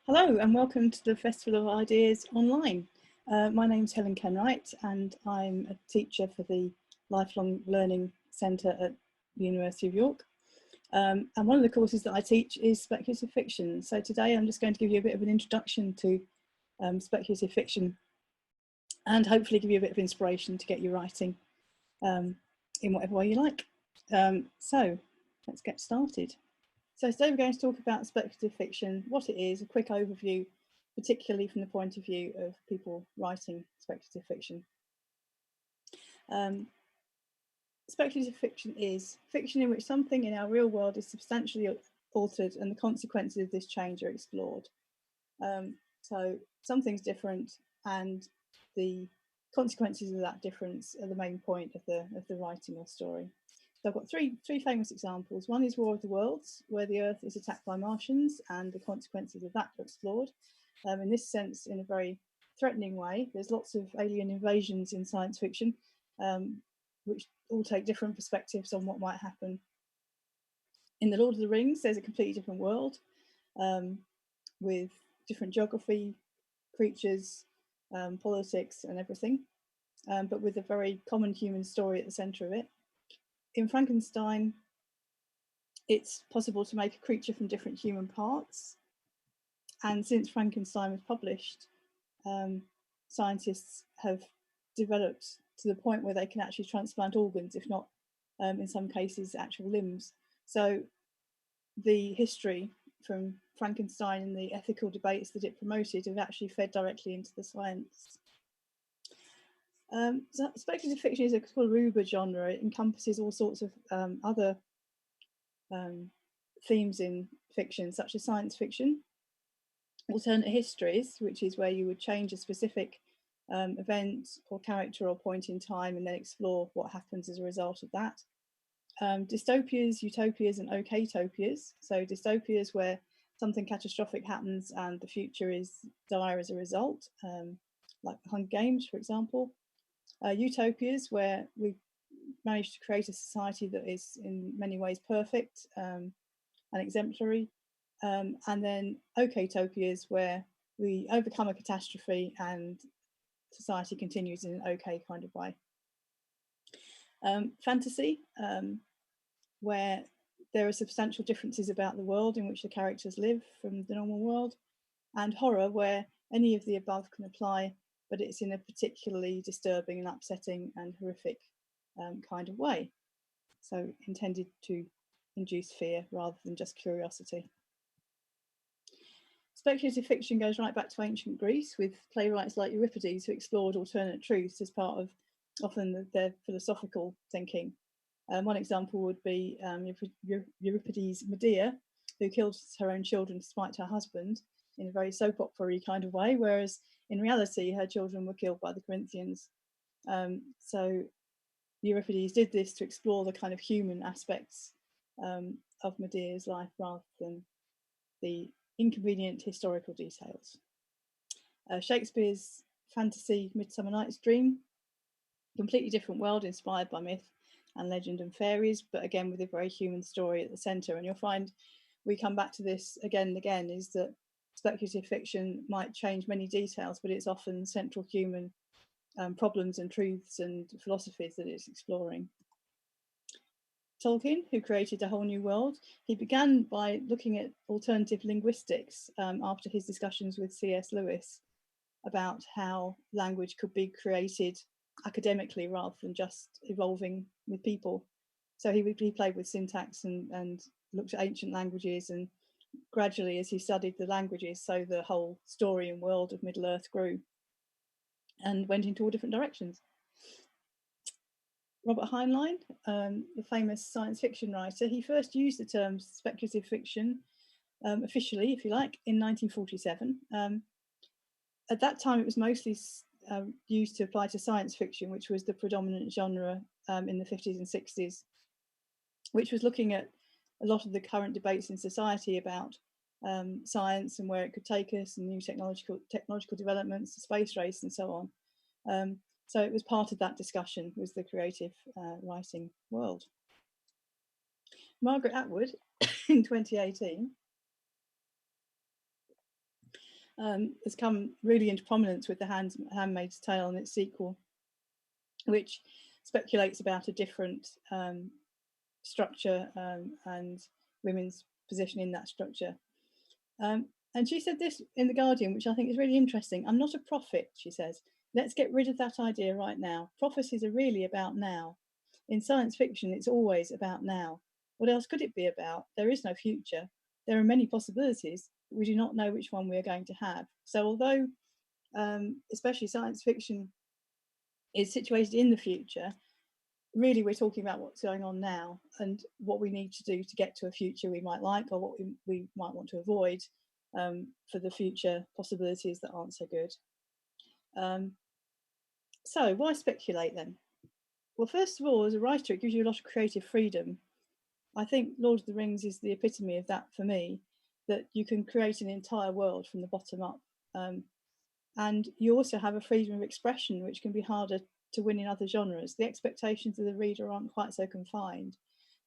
Hello and welcome to the Festival of Ideas Online. My name's Helen Kenwright and I'm a teacher for the Lifelong Learning Centre at the University of York. And one of the courses that I teach is speculative fiction. So today I'm just going to give you a bit of an introduction to speculative fiction and hopefully give you a bit of inspiration to get you writing in whatever way you like. So let's get started. So today we're going to talk about speculative fiction, what it is, a quick overview, particularly from the point of view of people writing speculative fiction. Speculative fiction is fiction in which something in our real world is substantially altered and the consequences of this change are explored. So something's different and the consequences of that difference are the main point of the writing or story. So I've got three famous examples. One is War of the Worlds, where the Earth is attacked by Martians and the consequences of that are explored. In this sense, in a very threatening way. There's lots of alien invasions in science fiction, which all take different perspectives on what might happen. In The Lord of the Rings, there's a completely different world with different geography, creatures, politics and everything, but with a very common human story at the centre of it. In Frankenstein, it's possible to make a creature from different human parts. And since Frankenstein was published, scientists have developed to the point where they can actually transplant organs, if not, in some cases, actual limbs. So the history from Frankenstein and the ethical debates that it promoted have actually fed directly into the science. So speculative fiction is a Ruber genre. It encompasses all sorts of other themes in fiction, such as science fiction, alternate histories, which is where you would change a specific event or character or point in time and then explore what happens as a result of that. Dystopias, utopias and oktopias. So dystopias where something catastrophic happens and the future is dire as a result, like the Hunger Games, for example. Utopias where we managed to create a society that is in many ways perfect and exemplary. And then oktopias where we overcome a catastrophe and society continues in an okay kind of way. Fantasy, where there are substantial differences about the world in which the characters live from the normal world. And horror, where any of the above can apply, but it's in a particularly disturbing and upsetting and horrific kind of way. So intended to induce fear rather than just curiosity. Speculative fiction goes right back to ancient Greece with playwrights like Euripides who explored alternate truths as part of often their philosophical thinking. One example would be Euripides' Medea, who killed her own children despite her husband in a very soap opera-y kind of way, whereas in reality her children were killed by the Corinthians. So Euripides did this to explore the kind of human aspects of Medea's life rather than the inconvenient historical details. Shakespeare's fantasy Midsummer Night's Dream, completely different world inspired by myth and legend and fairies, but again with a very human story at the centre. And you'll find we come back to this again and again, is that speculative fiction might change many details, but it's often central human problems and truths and philosophies that it's exploring. Tolkien, who created a whole new world, he began by looking at alternative linguistics after his discussions with C.S. Lewis about how language could be created academically rather than just evolving with people. So he played with syntax and looked at ancient languages, and gradually as he studied the languages, so the whole story and world of Middle-earth grew and went into all different directions. Robert Heinlein, the famous science fiction writer, he first used the term speculative fiction officially, if you like, in 1947. At that time, it was mostly used to apply to science fiction, which was the predominant genre in the 50s and 60s, which was looking at a lot of the current debates in society about science and where it could take us, and new technological developments, the space race, and so on. So it was part of that discussion, was the creative writing world. Margaret Atwood, in 2018, has come really into prominence with The Handmaid's Tale and its sequel, which speculates about a different structure and women's position in that structure. And she said this in The Guardian, which I think is really interesting. "I'm not a prophet," she says. "Let's get rid of that idea right now. Prophecies are really about now. In science fiction, it's always about now. What else could it be about? There is no future. There are many possibilities, but we do not know which one we are going to have." So although, especially science fiction is situated in the future, really we're talking about what's going on now and what we need to do to get to a future we might like, or what we might want to avoid for the future possibilities that aren't so good. So why speculate then? Well, first of all, as a writer, it gives you a lot of creative freedom. I think Lord of the Rings is the epitome of that for me, that you can create an entire world from the bottom up. And you also have a freedom of expression, which can be harder to win in other genres. The expectations of the reader aren't quite so confined.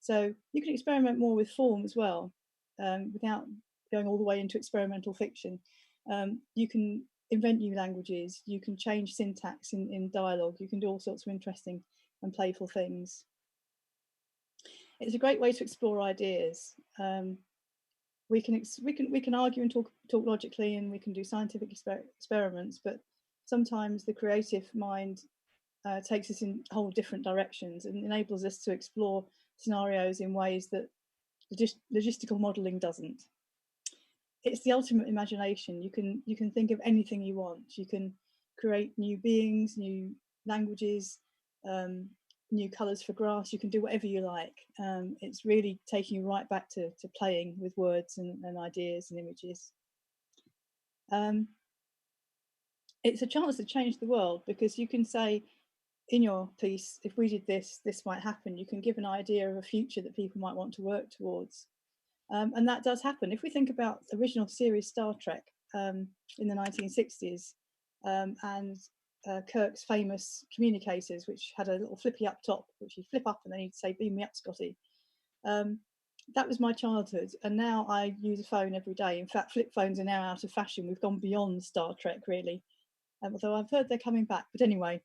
So you can experiment more with form as well, without going all the way into experimental fiction. You can invent new languages, you can change syntax in dialogue, you can do all sorts of interesting and playful things. It's a great way to explore ideas. We can argue and talk logically, and we can do scientific experiments, but sometimes the creative mind takes us in whole different directions and enables us to explore scenarios in ways that logistical modelling doesn't. It's the ultimate imagination. You can think of anything you want. You can create new beings, new languages, new colours for grass. You can do whatever you like. It's really taking you right back to playing with words and ideas and images. It's a chance to change the world, because you can say in your piece, if we did this, this might happen. You can give an idea of a future that people might want to work towards. And that does happen. If we think about the original series Star Trek in the 1960s, and Kirk's famous communicators, which had a little flippy up top, which you flip up and then you'd say, "Beam me up, Scotty." That was my childhood, and now I use a phone every day. In fact, flip phones are now out of fashion. We've gone beyond Star Trek, really, although I've heard they're coming back. But anyway,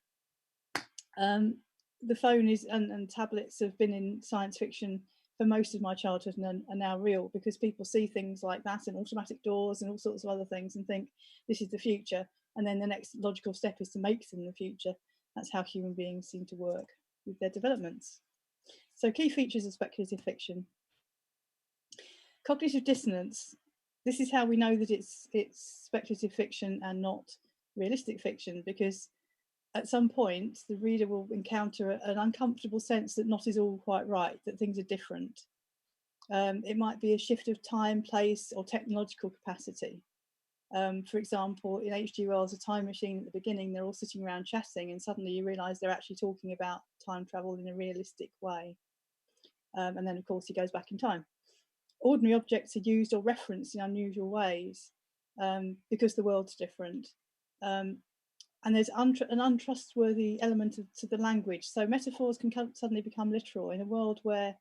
the phone is and tablets have been in science fiction for most of my childhood and are now real, because people see things like that and automatic doors and all sorts of other things and think this is the future, and then the next logical step is to make them the future. That's how human beings seem to work with their developments. So key features of speculative fiction. Cognitive dissonance. This is how we know that it's speculative fiction and not realistic fiction, because at some point the reader will encounter an uncomfortable sense that not is all quite right, that things are different. It might be a shift of time, place, or technological capacity. For example, in H.G. Wells' A Time Machine, at the beginning, they're all sitting around chatting, and suddenly you realise they're actually talking about time travel in a realistic way. And then, of course, he goes back in time. Ordinary objects are used or referenced in unusual ways because the world's different. And there's an untrustworthy element to the language. So metaphors can suddenly become literal in a world where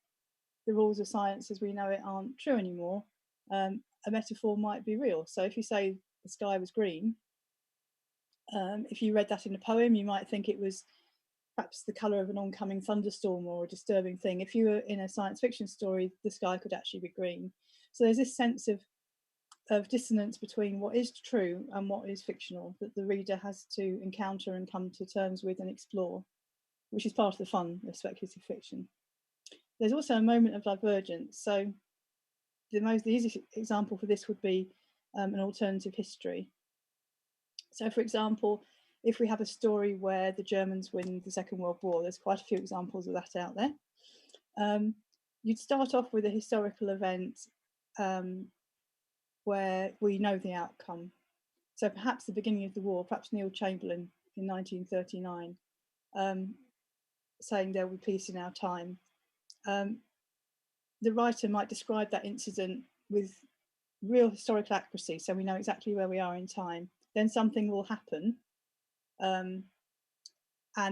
the rules of science as we know it aren't true anymore. A metaphor might be real. So if you say the sky was green, if you read that in a poem, you might think it was perhaps the colour of an oncoming thunderstorm or a disturbing thing. If you were in a science fiction story, the sky could actually be green. So there's this sense of dissonance between what is true and what is fictional that the reader has to encounter and come to terms with and explore, which is part of the fun of speculative fiction. There's also a moment of divergence. So the easiest example for this would be an alternative history. So for example, if we have a story where the Germans win the Second World War, there's quite a few examples of that out there. You'd start off with a historical event where we know the outcome. So perhaps the beginning of the war, perhaps Neil Chamberlain in 1939, saying there will be peace in our time. The writer might describe that incident with real historical accuracy, so we know exactly where we are in time. Then something will happen, and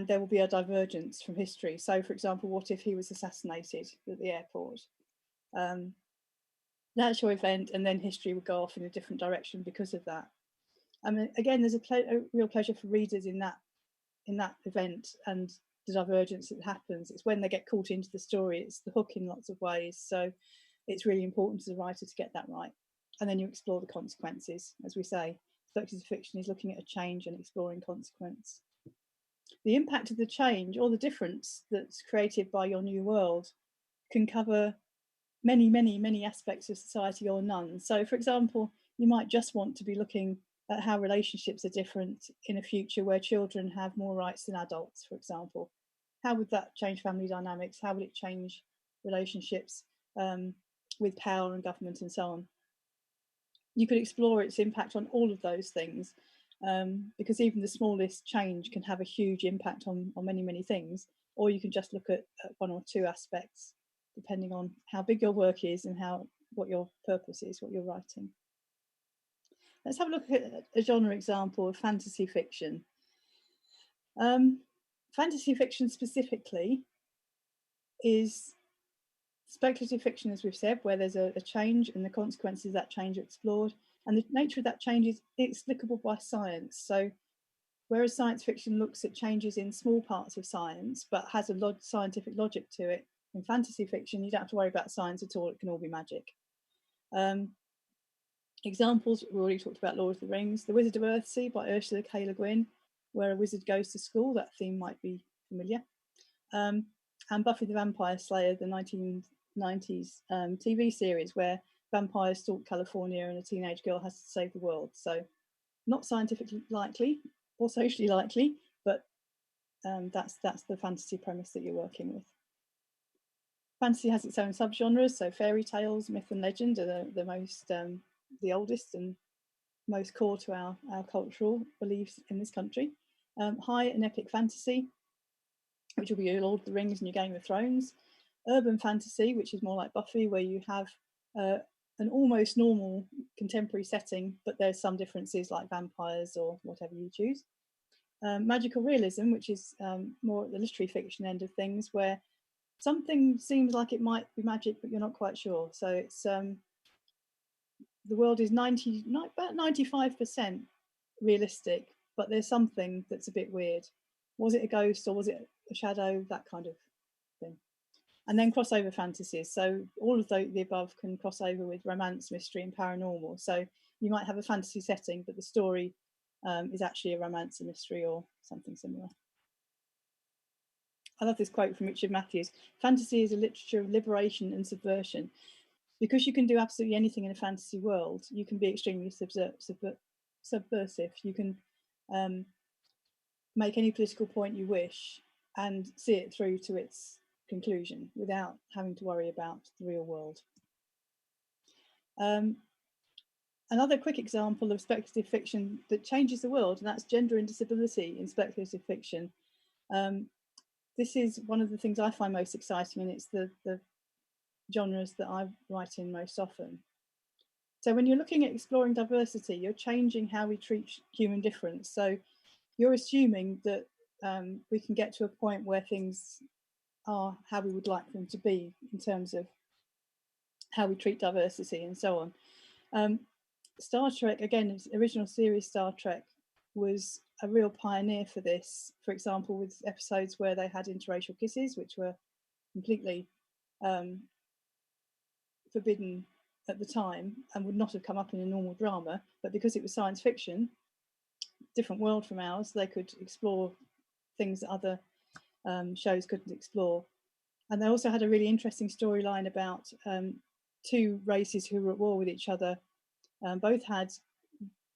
there will be a divergence from history. So, for example, what if he was assassinated at the airport? That's your event, and then history would go off in a different direction because of that. I mean, again, there's a real pleasure for readers in that event and the divergence that happens. It's when they get caught into the story, it's the hook in lots of ways. So it's really important as a writer to get that right. And then you explore the consequences. As we say, speculative fiction is looking at a change and exploring consequence. The impact of the change or the difference that's created by your new world can cover many, many, many aspects of society or none. So, for example, you might just want to be looking at how relationships are different in a future where children have more rights than adults, for example. How would that change family dynamics? How would it change relationships with power and government and so on? You could explore its impact on all of those things, because even the smallest change can have a huge impact on many, many things. Or you can just look at one or two aspects, depending on how big your work is and what your purpose is, what you're writing. Let's have a look at a genre example of fantasy fiction. Fantasy fiction specifically is speculative fiction, as we've said, where there's a change and the consequences of that change are explored. And the nature of that change is explicable by science. So whereas science fiction looks at changes in small parts of science, but has a scientific logic to it, in fantasy fiction, you don't have to worry about science at all. It can all be magic. Examples, we already talked about Lord of the Rings, The Wizard of Earthsea by Ursula K. Le Guin, where a wizard goes to school. That theme might be familiar. And Buffy the Vampire Slayer, the 1990s TV series, where vampires stalk California and a teenage girl has to save the world. So not scientifically likely or socially likely, but that's the fantasy premise that you're working with. Fantasy has its own subgenres, so fairy tales, myth and legend are the most the oldest and most core to our cultural beliefs in this country. High and epic fantasy, which will be your Lord of the Rings and your Game of Thrones. Urban fantasy, which is more like Buffy, where you have an almost normal contemporary setting, but there's some differences like vampires or whatever you choose. Magical realism, which is more at the literary fiction end of things, where something seems like it might be magic, but you're not quite sure. So it's the world is about 95% realistic, but there's something that's a bit weird. Was it a ghost or was it a shadow? That kind of thing. And then crossover fantasies. So all of the above can cross over with romance, mystery, and paranormal. So you might have a fantasy setting, but the story is actually a romance, a mystery, or something similar. I love this quote from Richard Matthews. Fantasy is a literature of liberation and subversion. Because you can do absolutely anything in a fantasy world, you can be extremely subversive. You can make any political point you wish and see it through to its conclusion without having to worry about the real world. Another quick example of speculative fiction that changes the world, and that's gender and disability in speculative fiction. This is one of the things I find most exciting, and it's the genres that I write in most often. So when you're looking at exploring diversity, you're changing how we treat human difference. So you're assuming that we can get to a point where things are how we would like them to be in terms of how we treat diversity and so on. Star Trek, again, original series Star Trek was a real pioneer for this. For example, with episodes where they had interracial kisses, which were completely forbidden at the time and would not have come up in a normal drama, but because it was science fiction, different world from ours, they could explore things that other shows couldn't explore. And they also had a really interesting storyline about two races who were at war with each other. Both had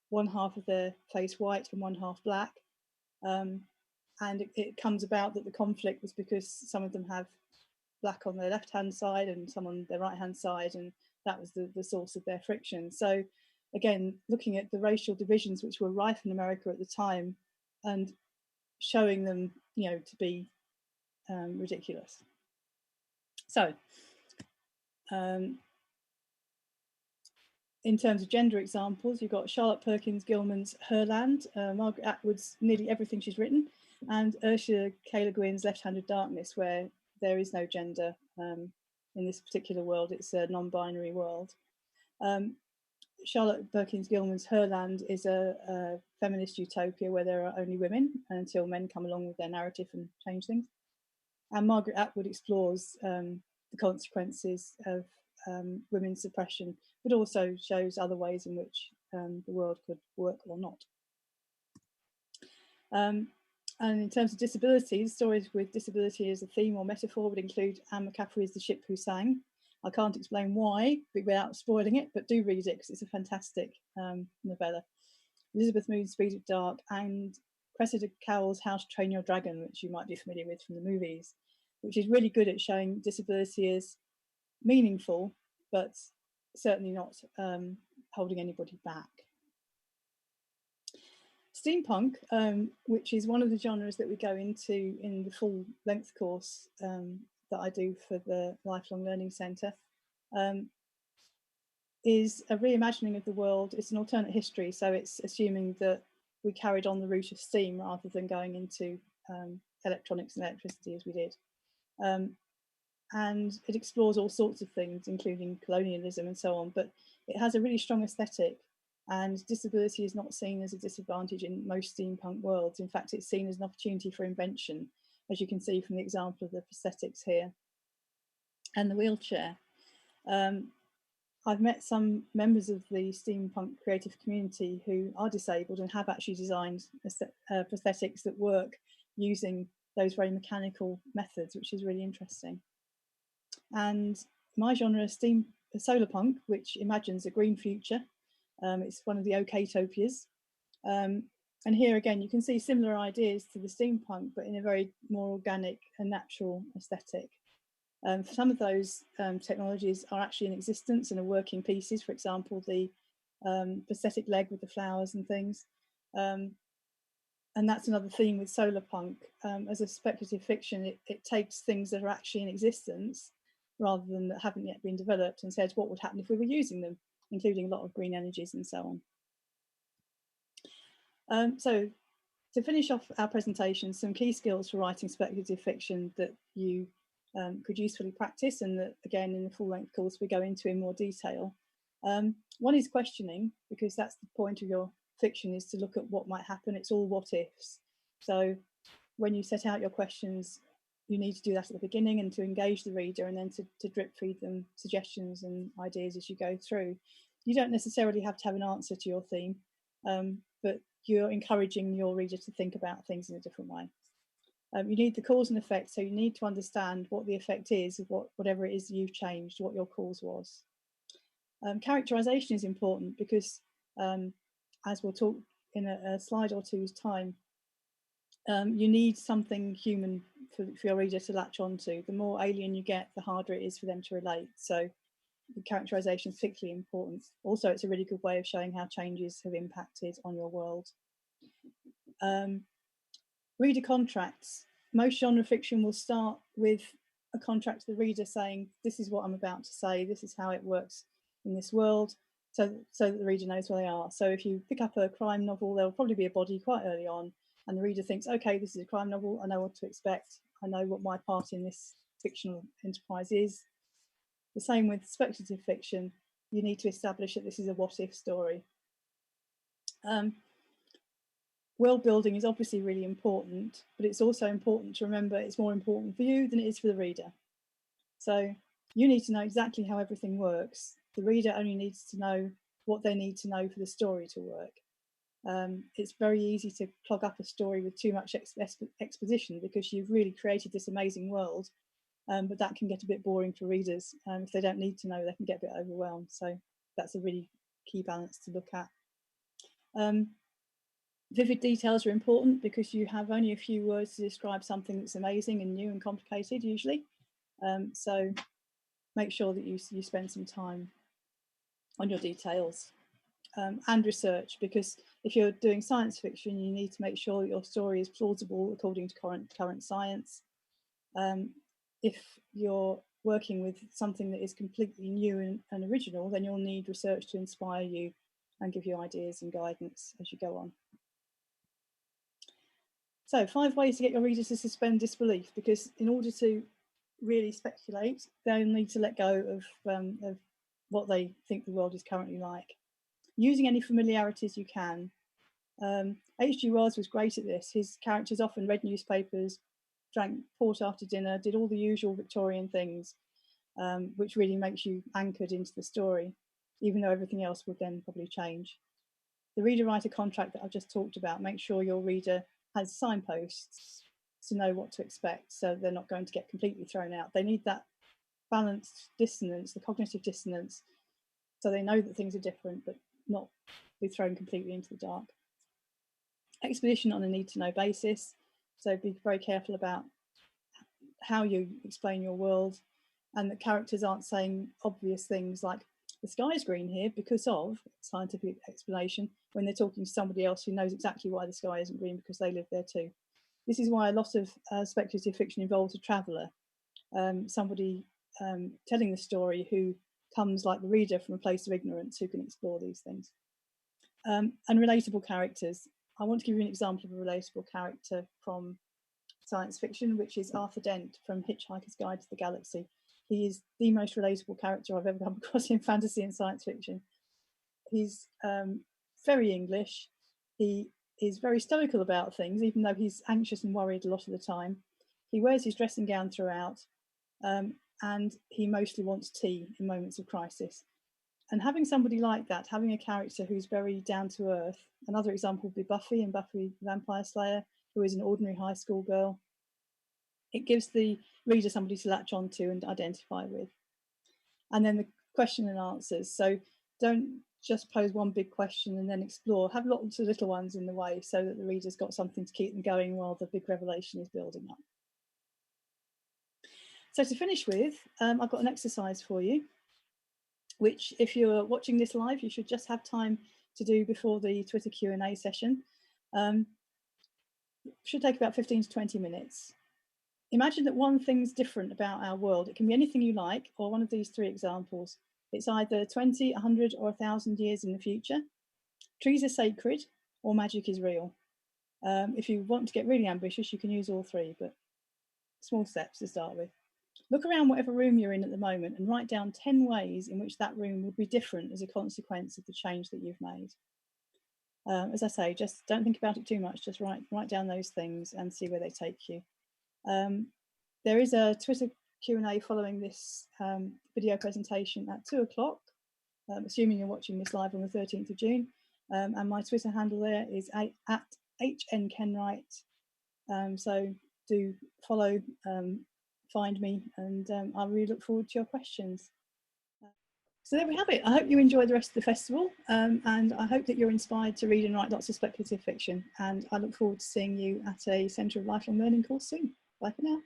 one half of their face white and one half black. And it comes about that the conflict was because some of them have black on their left-hand side and some on their right-hand side, and that was the source of their friction. So again, looking at the racial divisions which were rife in America at the time and showing them, to be ridiculous. So in terms of gender examples, you've got Charlotte Perkins Gilman's Herland, Margaret Atwood's nearly everything she's written, and Ursula K. Le Guin's Left-Handed Darkness, where there is no gender in this particular world. It's a non-binary world. Charlotte Perkins Gilman's Herland is a feminist utopia where there are only women until men come along with their narrative and change things. And Margaret Atwood explores the consequences of women's suppression, but also shows other ways in which the world could work or not. And in terms of disability, stories with disability as a theme or metaphor would include Anne McCaffrey's The Ship Who Sang. I can't explain why without spoiling it, but do read it because it's a fantastic novella. Elizabeth Moon's Speed of Dark, and Cressida Cowell's How to Train Your Dragon, which you might be familiar with from the movies, which is really good at showing disability as meaningful, but certainly not holding anybody back. Steampunk, which is one of the genres that we go into in the full length course that I do for the Lifelong Learning Centre, is a reimagining of the world. It's an alternate history, so it's assuming that we carried on the route of steam rather than going into electronics and electricity as we did. And it explores all sorts of things, including colonialism and so on, but it has a really strong aesthetic, and disability is not seen as a disadvantage in most steampunk worlds. In fact, it's seen as an opportunity for invention, as you can see from the example of the prosthetics here and the wheelchair. I've met some members of the steampunk creative community who are disabled and have actually designed prosthetics that work using those very mechanical methods, which is really interesting. And my genre is Solarpunk, which imagines a green future. It's one of the OK-topias. And here again, you can see similar ideas to the steampunk, but in a very more organic and natural aesthetic. Some of those technologies are actually in existence and are working pieces. For example, the prosthetic leg with the flowers and things. And that's another theme with Solarpunk. As a speculative fiction, it takes things that are actually in existence rather than that haven't yet been developed and says what would happen if we were using them, including a lot of green energies and so on. So to finish off our presentation, some key skills for writing speculative fiction that you could usefully practice, and that again in the full length course we go into in more detail. One is questioning, because that's the point of your fiction, is to look at what might happen. It's all what ifs. So when you set out your questions, you need to do that at the beginning and to engage the reader, and then to drip feed them suggestions and ideas as you go through. You don't necessarily have to have an answer to your theme, but you're encouraging your reader to think about things in a different way. You need the cause and effect, so you need to understand what the effect is of whatever it is you've changed, what your cause was. Characterization is important because, as we'll talk in a slide or two's time, you need something human for your reader to latch onto. The more alien you get, the harder it is for them to relate. So the characterization is particularly important. Also, it's a really good way of showing how changes have impacted on your world. Reader contracts. Most genre fiction will start with a contract to the reader saying, this is what I'm about to say, this is how it works in this world, so that the reader knows where they are. So if you pick up a crime novel, there'll probably be a body quite early on, and the reader thinks, okay, this is a crime novel, I know what to expect, I know what my part in this fictional enterprise is. The same with speculative fiction. You need to establish that this is a what-if story. World building is obviously really important, but it's also important to remember it's more important for you than it is for the reader. So you need to know exactly how everything works. The reader only needs to know what they need to know for the story to work. It's very easy to clog up a story with too much exposition because you've really created this amazing world, but that can get a bit boring for readers. If they don't need to know, they can get a bit overwhelmed. So that's a really key balance to look at. Vivid details are important because you have only a few words to describe something that's amazing and new and complicated usually. So make sure that you spend some time on your details. And research, because if you're doing science fiction, you need to make sure that your story is plausible according to current science. If you're working with something that is completely new and original, then you'll need research to inspire you and give you ideas and guidance as you go on. So 5 ways to get your readers to suspend disbelief, because in order to really speculate, they'll need to let go of what they think the world is currently like. using any familiarities you can. H.G. Wells was great at this. His characters often read newspapers, drank port after dinner, did all the usual Victorian things, which really makes you anchored into the story, even though everything else would then probably change. The reader-writer contract that I've just talked about, make sure your reader has signposts to know what to expect, so they're not going to get completely thrown out. They need that balanced dissonance, the cognitive dissonance, so they know that things are different, but not be thrown completely into the dark. Exposition on a need-to-know basis, so be very careful about how you explain your world, and the characters aren't saying obvious things like, the sky is green here because of scientific explanation, when they're talking to somebody else who knows exactly why the sky isn't green because they live there too. This is why a lot of speculative fiction involves a traveller, somebody telling the story who comes like the reader from a place of ignorance, who can explore these things. And relatable characters. I want to give you an example of a relatable character from science fiction, which is Arthur Dent from Hitchhiker's Guide to the Galaxy. He is the most relatable character I've ever come across in fantasy and science fiction. He's very English. He is very stoical about things, even though he's anxious and worried a lot of the time. He wears his dressing gown throughout, and he mostly wants tea in moments of crisis. And having somebody like that, having a character who's very down to earth, another example would be Buffy in Buffy the Vampire Slayer, who is an ordinary high school girl. It gives the reader somebody to latch onto and identify with. And then the question and answers. So don't just pose one big question and then explore. Have lots of little ones in the way so that the reader's got something to keep them going while the big revelation is building up. So to finish with, I've got an exercise for you, which if you're watching this live, you should just have time to do before the Twitter Q&A session. Should take about 15 to 20 minutes. Imagine that one thing's different about our world. It can be anything you like, or one of these three examples. It's either 20, 100, or 1,000 years in the future. Trees are sacred, or magic is real. If you want to get really ambitious, you can use all three, but small steps to start with. Look around whatever room you're in at the moment and write down 10 ways in which that room would be different as a consequence of the change that you've made. As I say, just don't think about it too much. Just write down those things and see where they take you. There is a Twitter Q&A following this video presentation at 2 o'clock, assuming you're watching this live on the 13th of June. And my Twitter handle there is at @HNKenwright. So do follow, find me, and I really look forward to your questions. So there we have it. I hope you enjoy the rest of the festival, and I hope that you're inspired to read and write lots of speculative fiction. And I look forward to seeing you at a Centre of Lifelong Learning course soon. Bye for now.